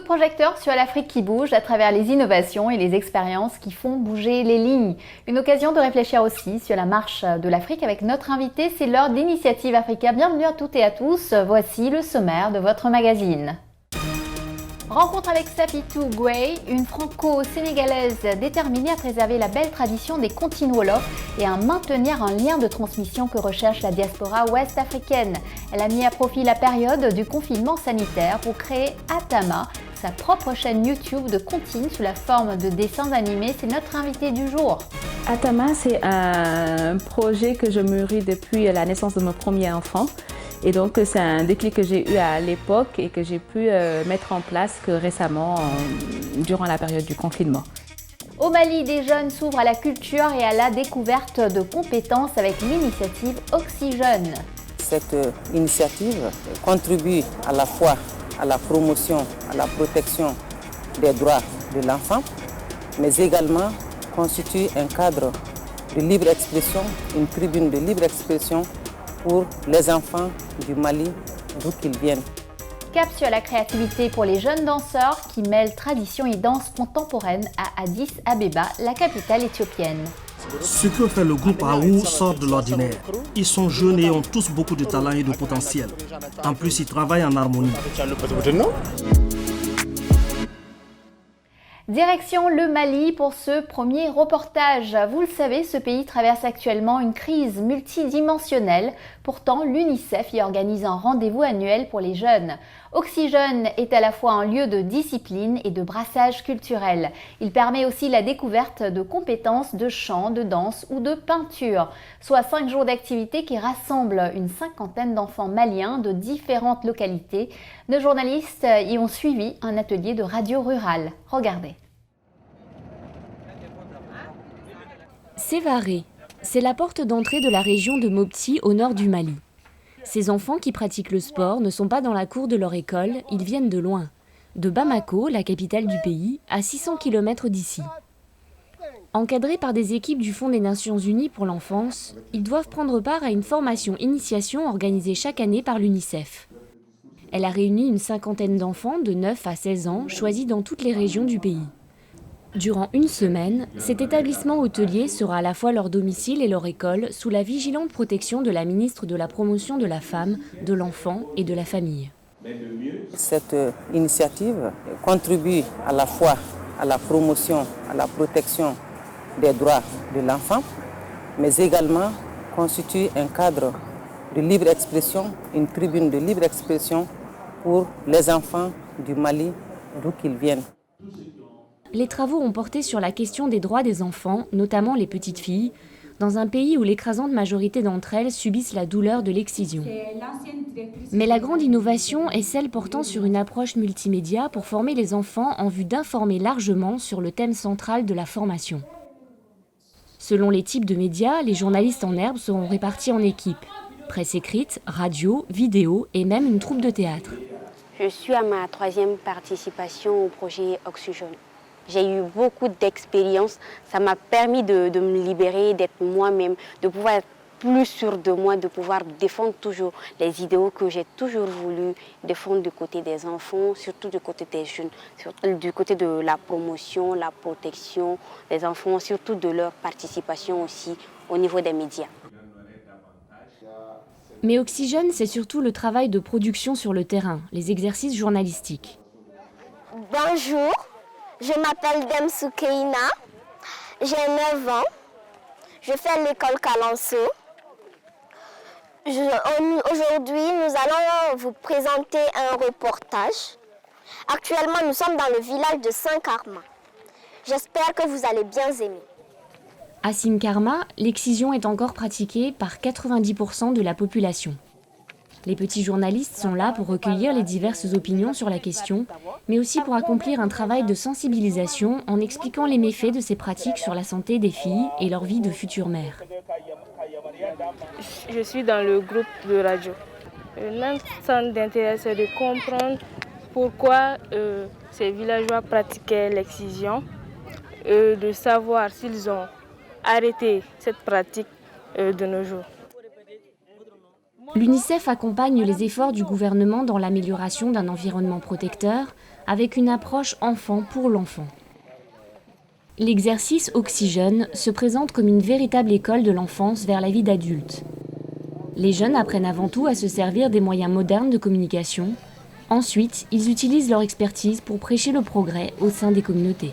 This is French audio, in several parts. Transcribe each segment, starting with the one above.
projecteur sur l'Afrique qui bouge à travers les innovations et les expériences qui font bouger les lignes. Une occasion de réfléchir aussi sur la marche de l'Afrique avec notre invité. C'est l'heure d'Initiative Africa. Bienvenue à toutes et à tous. Voici le sommaire de votre magazine. Rencontre avec Safiatou Gueye, une franco-sénégalaise déterminée à préserver la belle tradition des comptines wolof et à maintenir un lien de transmission que recherche la diaspora ouest-africaine. Elle a mis à profit la période du confinement sanitaire pour créer Atama, sa propre chaîne YouTube de comptines sous la forme de dessins animés. C'est notre invité du jour. Atama, c'est un projet que je mûris depuis la naissance de mon premier enfant. Et donc, c'est un déclic que j'ai eu à l'époque et que j'ai pu mettre en place que récemment, durant la période du confinement. Au Mali, des jeunes s'ouvrent à la culture et à la découverte de compétences avec l'initiative Oxygène. Cette initiative contribue à la fois à la promotion, à la protection des droits de l'enfant, mais également constitue un cadre de libre expression, une tribune de libre expression pour les enfants du Mali, d'où qu'ils viennent. Cap sur la créativité pour les jeunes danseurs qui mêlent tradition et danse contemporaine à Addis Abeba, la capitale éthiopienne. Ce que fait le groupe AOU sort de l'ordinaire. Ils sont jeunes et ont tous beaucoup de talent et de potentiel. En plus, ils travaillent en harmonie. Direction le Mali pour ce premier reportage. Vous le savez, ce pays traverse actuellement une crise multidimensionnelle. Pourtant, l'UNICEF y organise un rendez-vous annuel pour les jeunes. Oxygène est à la fois un lieu de discipline et de brassage culturel. Il permet aussi la découverte de compétences de chant, de danse ou de peinture. Soit 5 jours d'activité qui rassemblent une cinquantaine d'enfants maliens de différentes localités. Nos journalistes y ont suivi un atelier de radio rurale. Regardez. Sévaré, c'est la porte d'entrée de la région de Mopti au nord du Mali. Ces enfants qui pratiquent le sport ne sont pas dans la cour de leur école, ils viennent de loin. De Bamako, la capitale du pays, à 600 km d'ici. Encadrés par des équipes du Fonds des Nations Unies pour l'enfance, ils doivent prendre part à une formation initiation organisée chaque année par l'UNICEF. Elle a réuni une cinquantaine d'enfants de 9 à 16 ans, choisis dans toutes les régions du pays. Durant une semaine, cet établissement hôtelier sera à la fois leur domicile et leur école, sous la vigilante protection de la ministre de la Promotion de la Femme, de l'Enfant et de la Famille. Cette initiative contribue à la fois à la promotion, à la protection des droits de l'enfant, mais également constitue un cadre de libre expression, une tribune de libre expression pour les enfants du Mali, d'où qu'ils viennent. Les travaux ont porté sur la question des droits des enfants, notamment les petites filles, dans un pays où l'écrasante majorité d'entre elles subissent la douleur de l'excision. Mais la grande innovation est celle portant sur une approche multimédia pour former les enfants en vue d'informer largement sur le thème central de la formation. Selon les types de médias, les journalistes en herbe seront répartis en équipes. Presse écrite, radio, vidéo et même une troupe de théâtre. Je suis à ma 3e participation au projet Oxygène. J'ai eu beaucoup d'expérience, ça m'a permis de me libérer, d'être moi-même, de pouvoir être plus sûre de moi, de pouvoir défendre toujours les idéaux que j'ai toujours voulu défendre du côté des enfants, surtout du côté des jeunes, surtout du côté de la promotion, la protection des enfants, surtout de leur participation aussi au niveau des médias. Mais Oxygène, c'est surtout le travail de production sur le terrain, les exercices journalistiques. Bonjour. Je m'appelle Demsou Keina, j'ai 9 ans, je fais l'école Kalanso. Aujourd'hui, nous allons vous présenter un reportage. Actuellement, nous sommes dans le village de Saint-Karma. J'espère que vous allez bien aimer. À Saint-Karma, l'excision est encore pratiquée par 90% de la population. Les petits journalistes sont là pour recueillir les diverses opinions sur la question, mais aussi pour accomplir un travail de sensibilisation en expliquant les méfaits de ces pratiques sur la santé des filles et leur vie de futures mères. Je suis dans le groupe de radio. Notre centre d'intérêt, c'est de comprendre pourquoi ces villageois pratiquaient l'excision, de savoir s'ils ont arrêté cette pratique de nos jours. L'UNICEF accompagne les efforts du gouvernement dans l'amélioration d'un environnement protecteur, avec une approche enfant pour l'enfant. L'exercice Oxygène se présente comme une véritable école de l'enfance vers la vie d'adulte. Les jeunes apprennent avant tout à se servir des moyens modernes de communication. Ensuite, ils utilisent leur expertise pour prêcher le progrès au sein des communautés.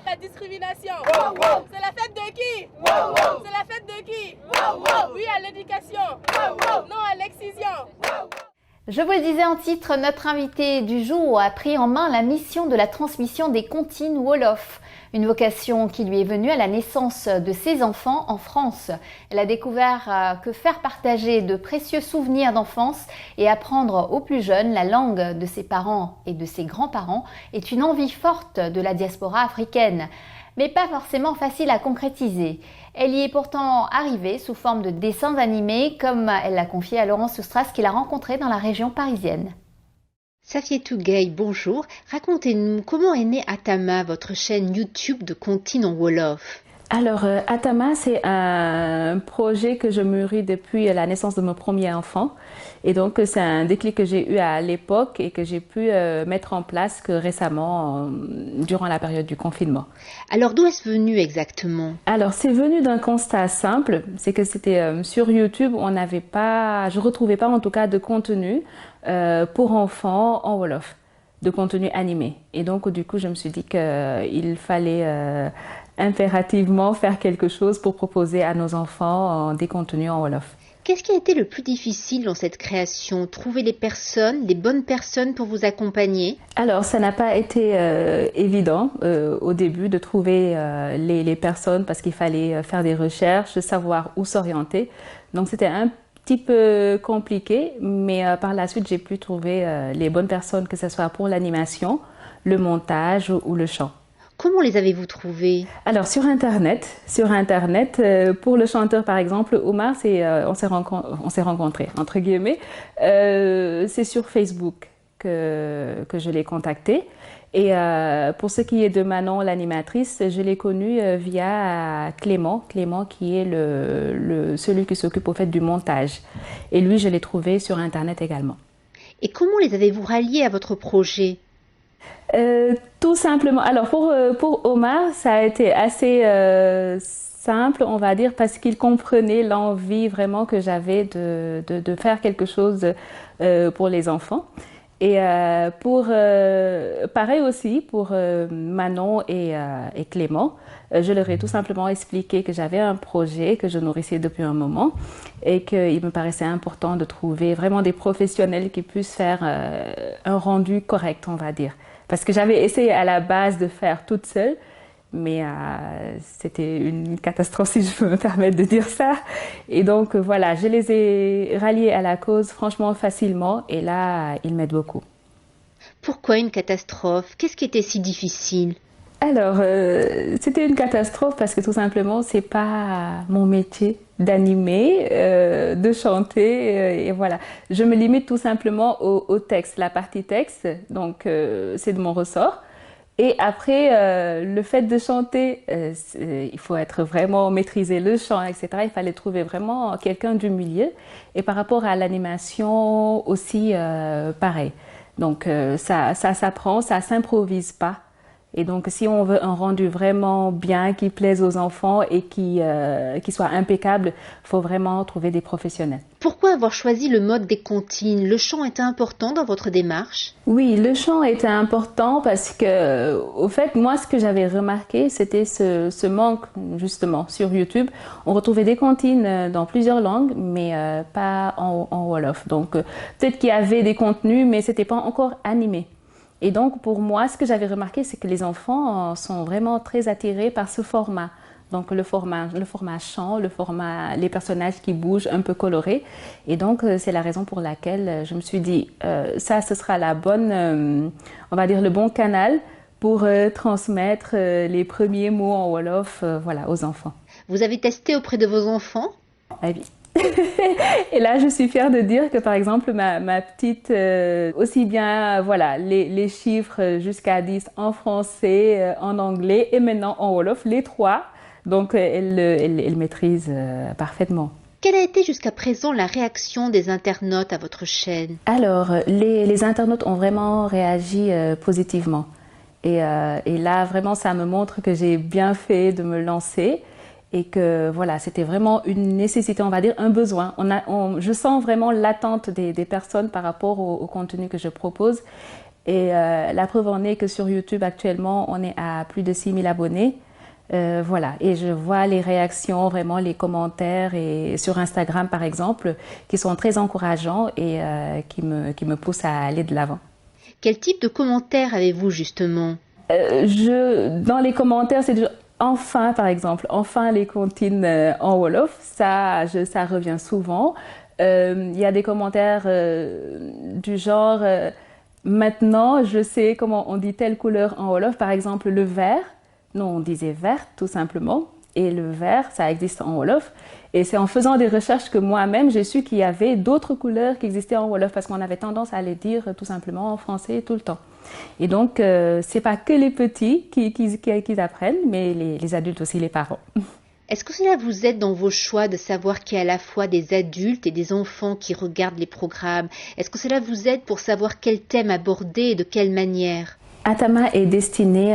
La discrimination, c'est la fête de qui? C'est la fête de qui? Oui à l'éducation, non à l'excision. Je vous le disais en titre, notre invité du jour a pris en main la mission de la transmission des comptines Wolof. Une vocation qui lui est venue à la naissance de ses enfants en France. Elle a découvert que faire partager de précieux souvenirs d'enfance et apprendre aux plus jeunes la langue de ses parents et de ses grands-parents est une envie forte de la diaspora africaine, mais pas forcément facile à concrétiser. Elle y est pourtant arrivée sous forme de dessins animés, comme elle l'a confié à Laurence Soustras, qu'il a rencontré dans la région parisienne. Safietou Gueye, bonjour. Racontez-nous comment est née Atama, votre chaîne YouTube de comptines en Wolof. Alors, Atama, c'est un projet que je mûris depuis la naissance de mon premier enfant. Et donc, c'est un déclic que j'ai eu à l'époque et que j'ai pu mettre en place que récemment, durant la période du confinement. Alors, d'où est-ce venu exactement? Alors, c'est venu d'un constat simple. C'est que c'était sur YouTube, je retrouvais pas en tout cas de contenu pour enfants en Wolof, de contenu animé. Et donc, du coup, je me suis dit qu'il fallait impérativement faire quelque chose pour proposer à nos enfants des contenus en Wolof. Qu'est-ce qui a été le plus difficile dans cette création? Trouver les bonnes personnes pour vous accompagner? Alors, ça n'a pas été évident au début de trouver les personnes parce qu'il fallait faire des recherches, savoir où s'orienter. Donc, c'était un petit peu compliqué, mais par la suite, j'ai pu trouver les bonnes personnes, que ce soit pour l'animation, le montage ou le chant. Comment les avez-vous trouvés? Alors sur Internet, pour le chanteur par exemple, Omar, on s'est rencontrés, entre guillemets. C'est sur Facebook que je l'ai contacté. Et pour ce qui est de Manon, l'animatrice, je l'ai connue via Clément qui est celui qui s'occupe au fait du montage. Et lui, je l'ai trouvé sur Internet également. Et comment les avez-vous ralliés à votre projet? Tout simplement. Alors pour Omar, ça a été assez simple, on va dire, parce qu'il comprenait l'envie vraiment que j'avais de faire quelque chose pour les enfants. Et pareil aussi pour Manon et Clément, je leur ai tout simplement expliqué que j'avais un projet que je nourrissais depuis un moment et qu'il me paraissait important de trouver vraiment des professionnels qui puissent faire un rendu correct, on va dire. Parce que j'avais essayé à la base de faire toute seule, mais c'était une catastrophe si je peux me permettre de dire ça. Et donc voilà, je les ai ralliés à la cause franchement facilement et là, ils m'aident beaucoup. Pourquoi une catastrophe? Qu'est-ce qui était si difficile? Alors, c'était une catastrophe parce que tout simplement, c'est pas mon métier d'animer, de chanter, et voilà. Je me limite tout simplement au texte, la partie texte, donc c'est de mon ressort. Et après, le fait de chanter, il faut être vraiment maîtriser le chant, etc. Il fallait trouver vraiment quelqu'un du milieu. Et par rapport à l'animation aussi, pareil. Donc ça s'apprend, ça s'improvise pas. Et donc, si on veut un rendu vraiment bien, qui plaise aux enfants et qui soit impeccable, il faut vraiment trouver des professionnels. Pourquoi avoir choisi le mode des comptines? Le chant était important dans votre démarche? Oui, le chant était important parce que, au fait, moi, ce que j'avais remarqué, c'était ce manque, justement, sur YouTube. On retrouvait des comptines dans plusieurs langues, mais pas en Wolof. Donc, peut-être qu'il y avait des contenus, mais c'était pas encore animé. Et donc, pour moi, ce que j'avais remarqué, c'est que les enfants sont vraiment très attirés par ce format. Donc, le format chant, les personnages qui bougent, un peu colorés. Et donc, c'est la raison pour laquelle je me suis dit, ce sera la bonne, on va dire, le bon canal pour transmettre les premiers mots en Wolof, voilà, aux enfants. Vous avez testé auprès de vos enfants? Ah oui. Et là, je suis fière de dire que, par exemple, ma petite, aussi bien, voilà, les chiffres jusqu'à 10 en français, en anglais et maintenant en Wolof, les trois. Donc, elle maîtrise parfaitement. Quelle a été jusqu'à présent la réaction des internautes à votre chaîne? Alors, les internautes ont vraiment réagi positivement. Et là, vraiment, ça me montre que j'ai bien fait de me lancer et que voilà, c'était vraiment une nécessité, on va dire, un besoin. Je sens vraiment l'attente des personnes par rapport au contenu que je propose. Et la preuve en est que sur YouTube, actuellement, on est à plus de 6000 abonnés. Voilà, et je vois les réactions, vraiment les commentaires, et sur Instagram, par exemple, qui sont très encourageants et qui me poussent à aller de l'avant. Quel type de commentaires avez-vous justement? Dans les commentaires, c'est du enfin, par exemple, enfin les comptines en Wolof, ça revient souvent. Il y a des commentaires du genre maintenant je sais comment on dit telle couleur en Wolof, par exemple le vert. Non, on disait vert tout simplement. Et le vert, ça existe en Wolof. Et c'est en faisant des recherches que moi-même, j'ai su qu'il y avait d'autres couleurs qui existaient en Wolof parce qu'on avait tendance à les dire tout simplement en français tout le temps. Et donc, c'est pas que les petits qui apprennent, mais les adultes aussi, les parents. Est-ce que cela vous aide dans vos choix de savoir qu'il y a à la fois des adultes et des enfants qui regardent les programmes? Est-ce que cela vous aide pour savoir quel thème aborder et de quelle manière? Atama est destiné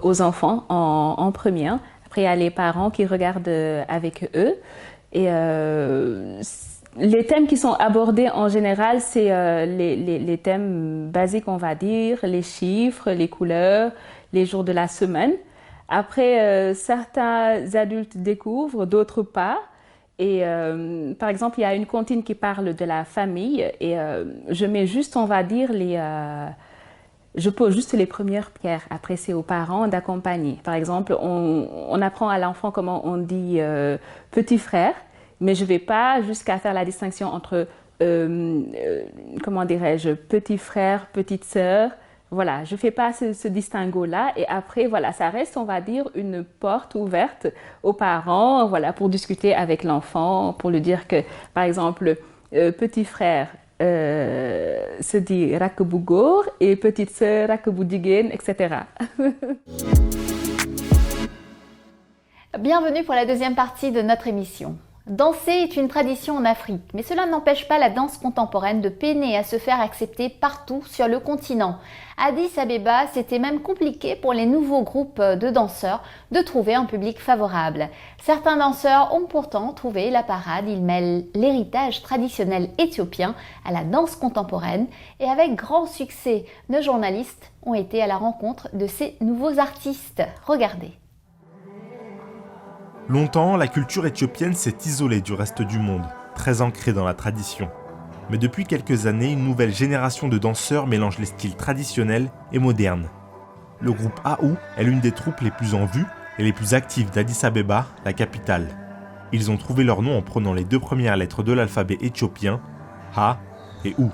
aux enfants en premier. Après, il y a les parents qui regardent avec eux. Et les thèmes qui sont abordés en général, c'est les thèmes basiques, on va dire, les chiffres, les couleurs, les jours de la semaine. Après, certains adultes découvrent, d'autres pas. Et par exemple, il y a une comptine qui parle de la famille et je mets juste, on va dire, je pose juste les premières pierres. Après, c'est aux parents d'accompagner. Par exemple, on apprend à l'enfant comment on dit petit frère, mais je ne vais pas jusqu'à faire la distinction entre, comment dirais-je, petit frère, petite sœur. Voilà, je ne fais pas ce distinguo-là. Et après, voilà, ça reste, on va dire, une porte ouverte aux parents, voilà, pour discuter avec l'enfant, pour lui dire que, par exemple, petit frère, se dit Rakebugor et petite sœur Rakeboudigen, etc. Bienvenue pour la deuxième partie de notre émission. Danser est une tradition en Afrique, mais cela n'empêche pas la danse contemporaine de peiner à se faire accepter partout sur le continent. À Addis Abeba, c'était même compliqué pour les nouveaux groupes de danseurs de trouver un public favorable. Certains danseurs ont pourtant trouvé la parade. Ils mêlent l'héritage traditionnel éthiopien à la danse contemporaine et avec grand succès, nos journalistes ont été à la rencontre de ces nouveaux artistes. Regardez. Longtemps, la culture éthiopienne s'est isolée du reste du monde, très ancrée dans la tradition. Mais depuis quelques années, une nouvelle génération de danseurs mélange les styles traditionnels et modernes. Le groupe AU est l'une des troupes les plus en vue et les plus actives d'Addis Abeba, la capitale. Ils ont trouvé leur nom en prenant les deux premières lettres de l'alphabet éthiopien, Ha et U.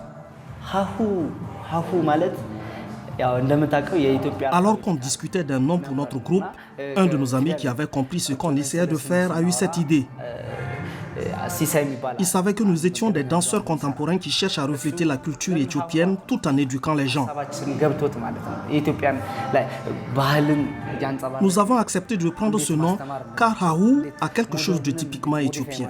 Alors qu'on discutait d'un nom pour notre groupe, un de nos amis qui avait compris ce qu'on essayait de faire a eu cette idée. Il savait que nous étions des danseurs contemporains qui cherchent à refléter la culture éthiopienne tout en éduquant les gens. Nous avons accepté de prendre ce nom car Haou a quelque chose de typiquement éthiopien.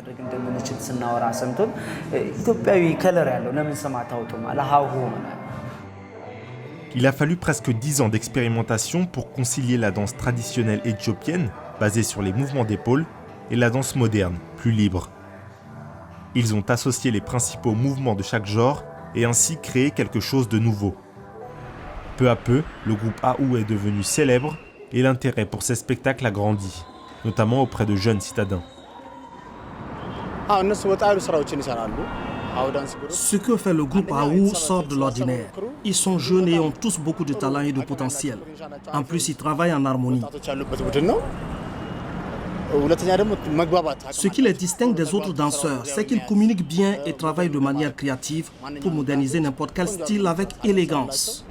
Il a fallu presque 10 ans d'expérimentation pour concilier la danse traditionnelle éthiopienne, basée sur les mouvements d'épaules, et la danse moderne, plus libre. Ils ont associé les principaux mouvements de chaque genre et ainsi créé quelque chose de nouveau. Peu à peu, le groupe AU est devenu célèbre et l'intérêt pour ces spectacles a grandi, notamment auprès de jeunes citadins. Ce que fait le groupe AU sort de l'ordinaire. Ils sont jeunes et ont tous beaucoup de talent et de potentiel. En plus, ils travaillent en harmonie. Ce qui les distingue des autres danseurs, c'est qu'ils communiquent bien et travaillent de manière créative pour moderniser n'importe quel style avec élégance.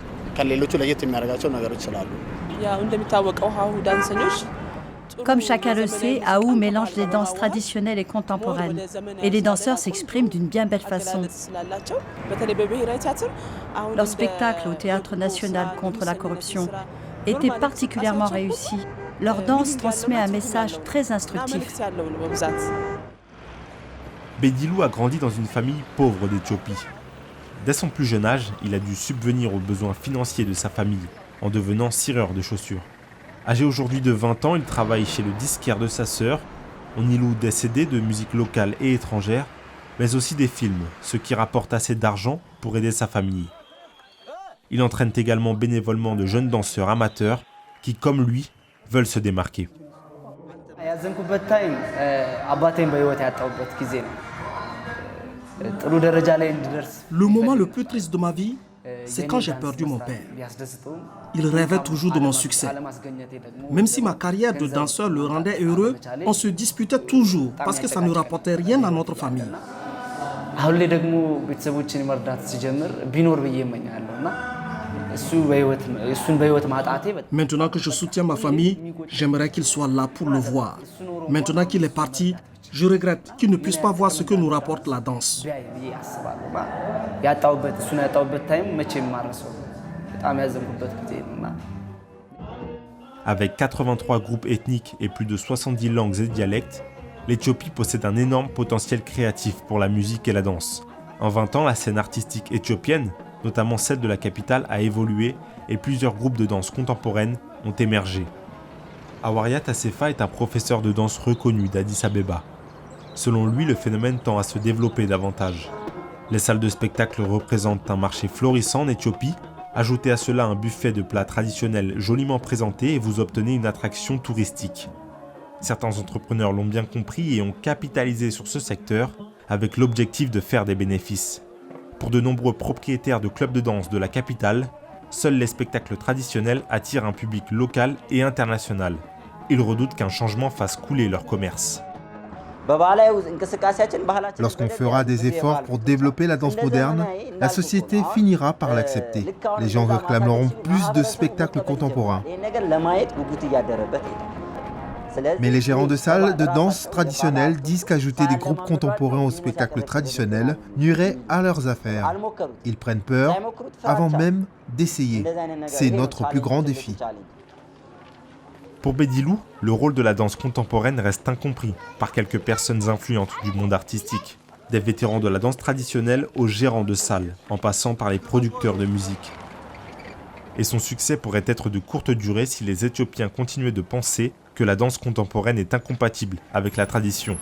Comme chacun le sait, AU mélange les danses traditionnelles et contemporaines. Et les danseurs s'expriment d'une bien belle façon. Leur spectacle au Théâtre national contre la corruption était particulièrement réussi. Leur danse transmet un message très instructif. Bedilou a grandi dans une famille pauvre d'Éthiopie. Dès son plus jeune âge, il a dû subvenir aux besoins financiers de sa famille en devenant cireur de chaussures. Âgé aujourd'hui de 20 ans, il travaille chez le disquaire de sa sœur. On y loue des CD de musique locale et étrangère, mais aussi des films, ce qui rapporte assez d'argent pour aider sa famille. Il entraîne également bénévolement de jeunes danseurs amateurs qui, comme lui, veulent se démarquer. Le moment le plus triste de ma vie, c'est quand j'ai perdu mon père. Il rêvait toujours de mon succès. Même si ma carrière de danseur le rendait heureux, on se disputait toujours parce que ça ne rapportait rien à notre famille. Maintenant que je soutiens ma famille, j'aimerais qu'il soit là pour le voir. Maintenant qu'il est parti, je regrette qu'il ne puisse pas voir ce que nous rapporte la danse. Avec 83 groupes ethniques et plus de 70 langues et dialectes, l'Éthiopie possède un énorme potentiel créatif pour la musique et la danse. En 20 ans, la scène artistique éthiopienne, notamment celle de la capitale, a évolué et plusieurs groupes de danse contemporaine ont émergé. Awariat Assefa est un professeur de danse reconnu d'Addis Abeba. Selon lui, le phénomène tend à se développer davantage. Les salles de spectacle représentent un marché florissant en Éthiopie. Ajoutez à cela un buffet de plats traditionnels joliment présentés et vous obtenez une attraction touristique. Certains entrepreneurs l'ont bien compris et ont capitalisé sur ce secteur avec l'objectif de faire des bénéfices. Pour de nombreux propriétaires de clubs de danse de la capitale, seuls les spectacles traditionnels attirent un public local et international. Ils redoutent qu'un changement fasse couler leur commerce. Lorsqu'on fera des efforts pour développer la danse moderne, la société finira par l'accepter. Les gens réclameront plus de spectacles contemporains. Mais les gérants de salles de danse traditionnelles disent qu'ajouter des groupes contemporains aux spectacles traditionnels nuirait à leurs affaires. Ils prennent peur avant même d'essayer. C'est notre plus grand défi. Pour Bedilou, le rôle de la danse contemporaine reste incompris par quelques personnes influentes du monde artistique. Des vétérans de la danse traditionnelle aux gérants de salles, en passant par les producteurs de musique. Et son succès pourrait être de courte durée si les Éthiopiens continuaient de penser que la danse contemporaine est incompatible avec la tradition.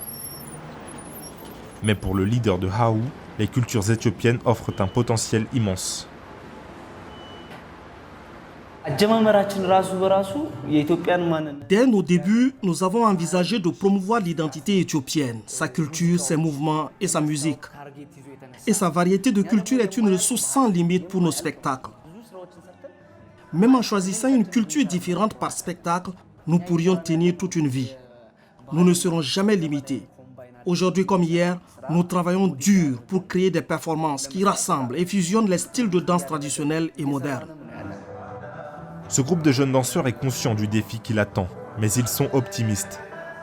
Mais pour le leader de Haou, les cultures éthiopiennes offrent un potentiel immense. Dès nos débuts, nous avons envisagé de promouvoir l'identité éthiopienne, sa culture, ses mouvements et sa musique. Et sa variété de culture est une ressource sans limite pour nos spectacles. Même en choisissant une culture différente par spectacle, nous pourrions tenir toute une vie. Nous ne serons jamais limités. Aujourd'hui comme hier, nous travaillons dur pour créer des performances qui rassemblent et fusionnent les styles de danse traditionnels et modernes. Ce groupe de jeunes danseurs est conscient du défi qui l'attend, mais ils sont optimistes.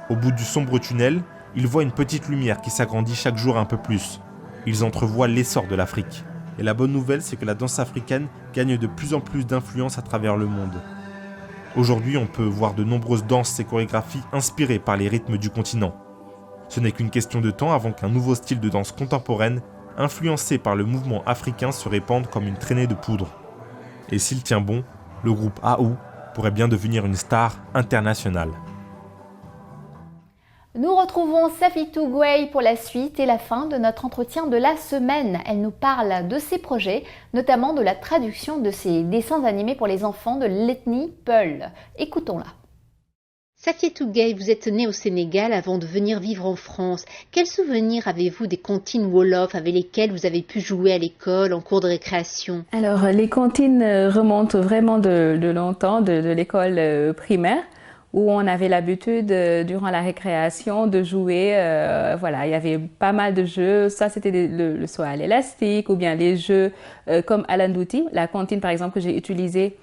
Au bout du sombre tunnel, ils voient une petite lumière qui s'agrandit chaque jour un peu plus. Ils entrevoient l'essor de l'Afrique. Et la bonne nouvelle, c'est que la danse africaine gagne de plus en plus d'influence à travers le monde. Aujourd'hui, on peut voir de nombreuses danses et chorégraphies inspirées par les rythmes du continent. Ce n'est qu'une question de temps avant qu'un nouveau style de danse contemporaine, influencé par le mouvement africain, se répande comme une traînée de poudre. Et s'il tient bon, le groupe Haou pourrait bien devenir une star internationale. Nous retrouvons Safiatou Gueye pour la suite et la fin de notre entretien de la semaine. Elle nous parle de ses projets, notamment de la traduction de ses dessins animés pour les enfants de l'ethnie Peul. Écoutons-la. Safiatou Gueye, vous êtes née au Sénégal avant de venir vivre en France. Quels souvenirs avez-vous des comptines Wolof avec lesquelles vous avez pu jouer à l'école, en cours de récréation? Alors, les comptines remontent vraiment de longtemps, de l'école primaire, où on avait l'habitude, durant la récréation, de jouer. Voilà, il y avait pas mal de jeux. Ça, c'était le saut à l'élastique, ou bien les jeux comme Alandouti, la comptine, par exemple, que j'ai utilisée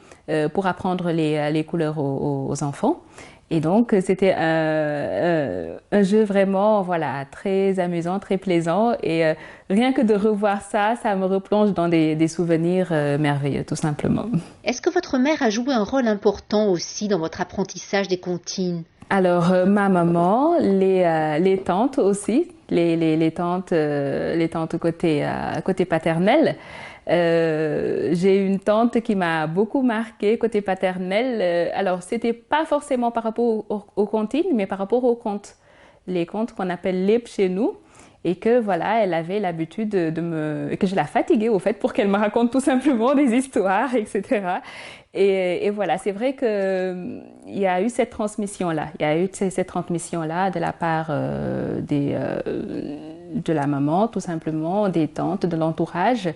pour apprendre les couleurs aux enfants. Et donc, c'était un jeu vraiment, voilà, très amusant, très plaisant. Et rien que de revoir ça, ça me replonge dans des souvenirs merveilleux, tout simplement. Est-ce que votre mère a joué un rôle important aussi dans votre apprentissage des comptines? Alors, ma maman, les tantes aussi, les tantes côté paternel. J'ai une tante qui m'a beaucoup marquée côté paternel. Alors, c'était pas forcément par rapport aux comptines, mais par rapport aux contes. Les contes qu'on appelle lép chez nous. Et que voilà, elle avait l'habitude que je la fatiguais au fait pour qu'elle me raconte tout simplement des histoires, etc. Et voilà, c'est vrai qu'il y a eu cette transmission-là. Il y a eu cette transmission-là de la part de la maman, tout simplement, des tantes, de l'entourage.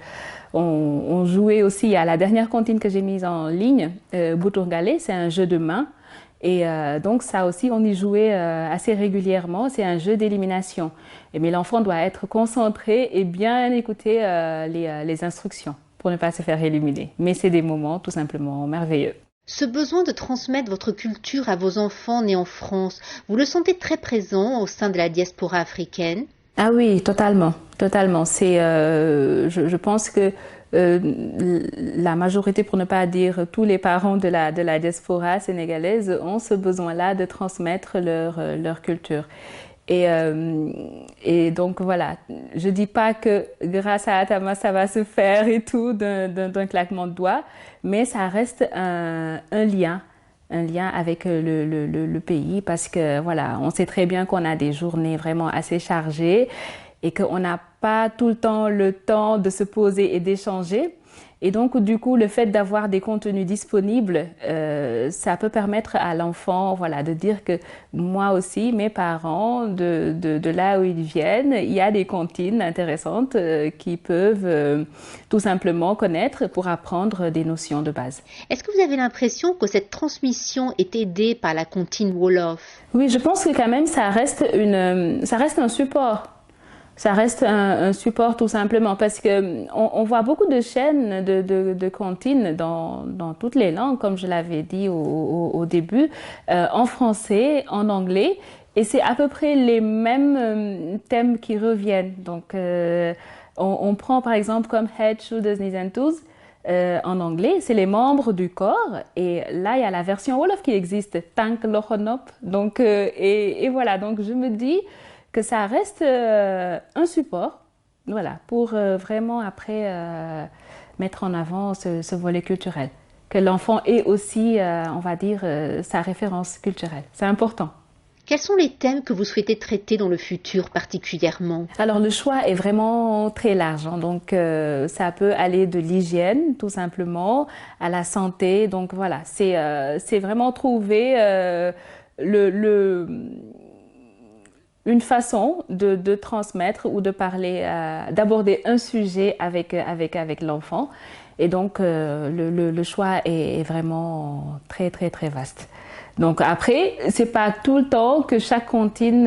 On jouait aussi à la dernière comptine que j'ai mise en ligne, Boutourgalé, c'est un jeu de main. Et donc ça aussi, on y jouait assez régulièrement. C'est un jeu d'élimination. Mais l'enfant doit être concentré et bien écouter les instructions pour ne pas se faire éliminer. Mais c'est des moments tout simplement merveilleux. Ce besoin de transmettre votre culture à vos enfants nés en France, vous le sentez très présent au sein de la diaspora africaine? Ah oui, totalement, totalement. Je pense que la majorité, pour ne pas dire tous les parents de la diaspora sénégalaise, ont ce besoin-là de transmettre leur culture. Et donc voilà, je dis pas que grâce à Atama ça va se faire et tout d'un claquement de doigts, mais ça reste un lien avec le pays, parce que voilà, on sait très bien qu'on a des journées vraiment assez chargées et qu'on n'a pas tout le temps de se poser et d'échanger. Et donc, du coup, le fait d'avoir des contenus disponibles, ça peut permettre à l'enfant, voilà, de dire que moi aussi, mes parents, de là où ils viennent, il y a des comptines intéressantes qu'ils peuvent tout simplement connaître pour apprendre des notions de base. Est-ce que vous avez l'impression que cette transmission est aidée par la comptine Wolof? Oui, je pense que quand même, ça reste un support. Ça reste un support tout simplement, parce que on voit beaucoup de chaînes de comptines dans toutes les langues, comme je l'avais dit au début, en français, en anglais, et c'est à peu près les mêmes thèmes qui reviennent. Donc on prend par exemple comme Head, Shoulders, Knees and Toes. En anglais, c'est les membres du corps, et là il y a la version Wolof qui existe, Tank Lochonop. Donc et voilà, donc je me dis que ça reste un support, voilà, pour vraiment après mettre en avant ce volet culturel. Que l'enfant ait aussi, on va dire, sa référence culturelle. C'est important. Quels sont les thèmes que vous souhaitez traiter dans le futur particulièrement? Alors le choix est vraiment très large, hein. Donc ça peut aller de l'hygiène tout simplement à la santé. Donc voilà, c'est vraiment trouver une façon de transmettre ou de parler, d'aborder un sujet avec l'enfant. Et donc, le choix est vraiment très, très, très vaste. Donc après, c'est pas tout le temps que chaque comptine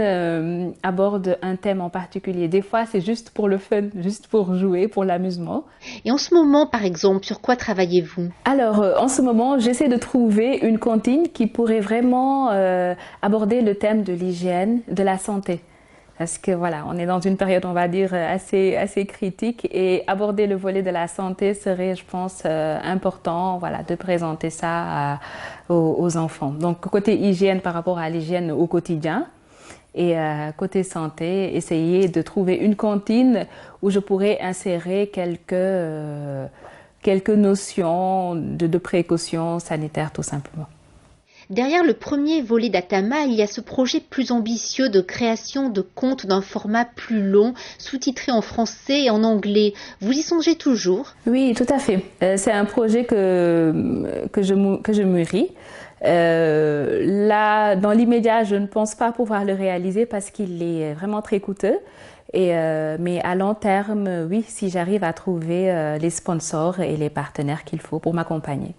aborde un thème en particulier. Des fois, c'est juste pour le fun, juste pour jouer, pour l'amusement. Et en ce moment, par exemple, sur quoi travaillez-vous? Alors, en ce moment, j'essaie de trouver une comptine qui pourrait vraiment aborder le thème de l'hygiène, de la santé. Parce que voilà, on est dans une période, on va dire, assez critique, et aborder le volet de la santé serait, je pense, important, voilà, de présenter ça aux enfants. Donc, côté hygiène par rapport à l'hygiène au quotidien, et côté santé, essayer de trouver une comptine où je pourrais insérer quelques notions de précaution sanitaire, tout simplement. Derrière le premier volet d'Atama, il y a ce projet plus ambitieux de création de contes d'un format plus long, sous-titré en français et en anglais. Vous y songez toujours? Oui, tout à fait. C'est un projet que je mûris. Là, dans l'immédiat, je ne pense pas pouvoir le réaliser parce qu'il est vraiment très coûteux. Mais à long terme, oui, si j'arrive à trouver les sponsors et les partenaires qu'il faut pour m'accompagner.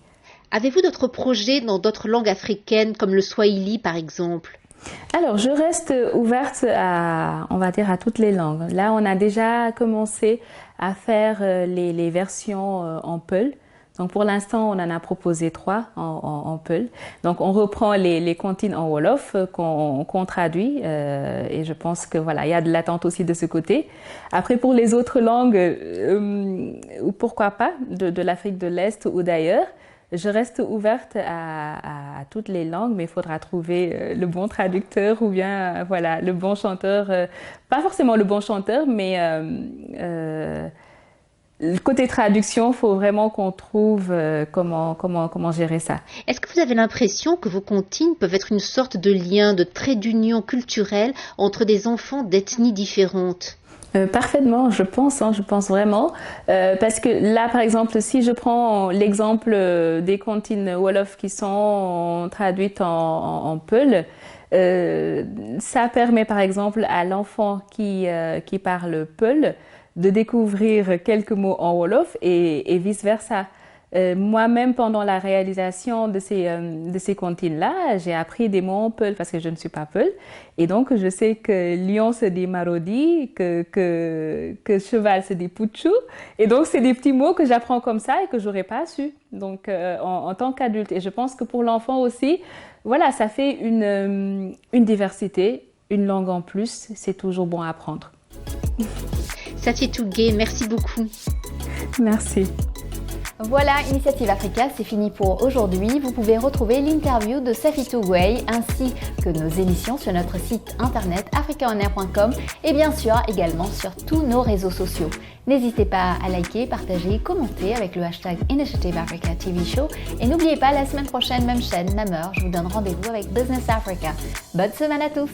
Avez-vous d'autres projets dans d'autres langues africaines, comme le swahili par exemple? Alors, je reste ouverte on va dire, à toutes les langues. Là, on a déjà commencé à faire les versions en peul. Donc, pour l'instant, on en a proposé 3 en peul. Donc, on reprend les comptines en Wolof qu'on traduit. Et je pense que voilà, il y a de l'attente aussi de ce côté. Après, pour les autres langues, pourquoi pas, de l'Afrique de l'Est ou d'ailleurs. Je reste ouverte à toutes les langues, mais il faudra trouver le bon traducteur ou bien voilà, le bon chanteur. Pas forcément le bon chanteur, mais le côté traduction, il faut vraiment qu'on trouve comment gérer ça. Est-ce que vous avez l'impression que vos comptines peuvent être une sorte de lien, de trait d'union culturelle entre des enfants d'ethnies différentes ? Parfaitement, je pense vraiment. Parce que là, par exemple, si je prends l'exemple des comptines Wolof qui sont traduites en Peul, ça permet par exemple à l'enfant qui parle Peul de découvrir quelques mots en Wolof et vice-versa. Moi-même, pendant la réalisation de ces comptines-là, j'ai appris des mots en Peul parce que je ne suis pas Peul. Et donc, je sais que lion, c'est des marodi, que cheval, c'est des pouchou. Et donc, c'est des petits mots que j'apprends comme ça et que j'aurais pas su. Donc, en tant qu'adulte. Et je pense que pour l'enfant aussi, voilà, ça fait une diversité, une langue en plus. C'est toujours bon à apprendre. Safi Tougué, merci beaucoup. Merci. Voilà, Initiative Africa, c'est fini pour aujourd'hui. Vous pouvez retrouver l'interview de Safi Tougué ainsi que nos émissions sur notre site internet africaonair.com et bien sûr également sur tous nos réseaux sociaux. N'hésitez pas à liker, partager, commenter avec le hashtag Initiative Africa TV Show et n'oubliez pas, la semaine prochaine, même chaîne, même heure, je vous donne rendez-vous avec Business Africa. Bonne semaine à tous!